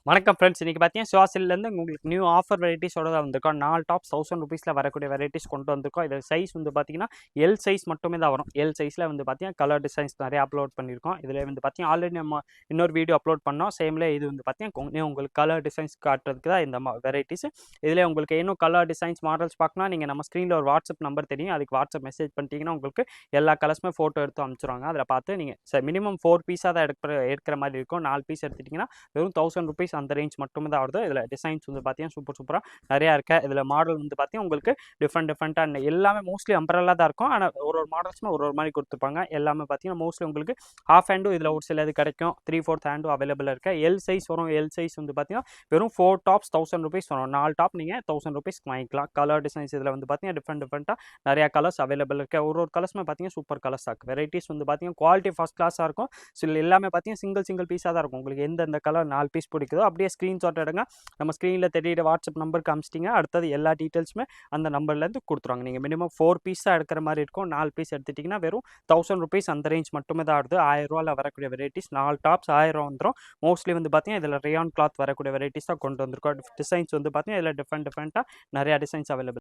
வணக்கம் ஃப்ரெண்ட்ஸ். இன்றைக்கி பார்த்தீங்கன்னா சுவாசிலேருந்து உங்களுக்கு நியூ ஆஃபர் வெரைட்டிஸோட தான் வந்திருக்கோம். 4 டாப்ஸ் 1000 ருபீஸில் வரக்கூடிய வெரைட்டிஸ் கொண்டு வந்திருக்கோம். இது சைஸ் வந்து பார்த்தீங்கன்னா எல் சைஸ் மட்டுமே தான் வரும். எல் சைஸில் வந்து பார்த்தீங்கன்னா கலர் டிசைன்ஸ் நிறைய அப்லோட் பண்ணியிருக்கோம். இதில் வந்து பார்த்தீங்கன்னா ஆல்ரெடி நம்ம இன்னொரு வீடியோ அப்லோட் பண்ணோம். சேம்ல இது வந்து பார்த்தீங்கன்னா உங்களுக்கு கலர் டிசைன்ஸ் காட்டுறதுக்கு தான் இந்த வெரைட்டிஸ். இதில் உங்களுக்கு இன்னும் கலர் டிசைன்ஸ் மாடல்ஸ் பார்க்கணும். நீங்கள் நம்ம ஸ்க்ரீனில் ஒரு வாட்ஸ்அப் நம்பர் தெரியும். அதுக்கு வாட்ஸ்அப் மெசேஜ் பண்ணிட்டீங்கன்னா உங்களுக்கு எல்லா கலர்ஸுமே ஃபோட்டோ எடுத்து அனுப்பிச்சிடுவாங்க. அதில் பார்த்து நீங்கள் மினிமம் 4 பீஸாக தான் எடுக்கிற மாதிரி இருக்கும். 4 பீஸ் எடுத்துட்டிங்கன்னா வெறும் 1000 ருபீஸ் அந்த ரேஞ்ச் மட்டுமே தான் வருது. இதில் டிசைன்ஸ் வந்து பார்த்தீங்கன்னா சூப்பராக நிறையா இருக்கு. இதில் மாடல் வந்து பார்த்தீங்கன்னா உங்களுக்கு டிஃப்ரெண்ட்டாக எல்லாமே மோஸ்ட்லி அம்பரல்லா தான் இருக்கும். ஆனால் ஒரு மாடல்ஸுமே ஒரு மாதிரி கொடுத்துருப்பாங்க. எல்லாமே பார்த்தீங்கன்னா மோஸ்ட்லி உங்களுக்கு ஹாஃப் ஹேண்டும் இதில் ஒரு சில இது கிடைக்கும். 3/4 ஹேண்டும் அவைலபிளாக இருக்கு. எல் சைஸ் வரும். எல் சைஸ் வந்து பார்த்தீங்கன்னா வெறும் 4 டாப்ஸ் 1000 ருபீஸ் வரும். 4 டாப் நீங்கள் 1000 ருபீஸ்க்கு வாங்கிக்கலாம். கலர் டிசைன்ஸ் இதில் வந்து பார்த்தீங்கன்னா டிஃப்ரெண்ட்டாக நிறையா கலர்ஸ் அவைலபிள் இருக்கு. ஒரு கலர்ஸுமே பார்த்தீங்கன்னா சூப்பர் கலர்ஸாக இருக்குது. வெரைட்டிஸ் வந்து பார்த்தீங்கன்னா குவாலிட்டி ஃபர்ஸ்ட் கிளாஸாக இருக்கும். எல்லாமே பார்த்தீங்கன்னா சிங்கிள் பீஸாக தான் இருக்கும். உங்களுக்கு எந்த கலர் 4 பீஸ் பிடிக்குதோ அப்படியே ஸ்க்ரீன்ஷாட் எடுங்க. நம்ம ஸ்க்ரீனில் தெரியிற வாட்ஸ்அப் நம்பருக்கு அனுப்பிச்சிட்டிங்க. அடுத்தது எல்லா டீட்டெயில்ஸுமே அந்த நம்பர்லேருந்து கொடுத்துருவாங்க. நீங்கள் மினிமம் 4 பீஸ் தான் எடுக்கிற மாதிரி இருக்கும். 4 பீஸ் எடுத்துட்டிங்கன்னா வெறும் 1000 ருபீஸ் அந்த ரேஞ்ச் மட்டுமே தான் ஆகுது. 1000 ரூபாயில் வரக்கூடிய வெரைட்டிஸ் 4 டாப்ஸ் 1000 வந்துடும். மோஸ்ட்லி வந்து பார்த்தீங்கன்னா இதில் ரேயான் கிளாத் வரக்கூடிய வெரைட்டிஸ் தான் கொண்டு வந்திருக்கோம். டிசைன்ஸ் வந்து பார்த்தீங்கன்னா இதில் டிஃப்ரெண்ட்டாக நிறையா டிசைன்ஸ் அவைலபிள்.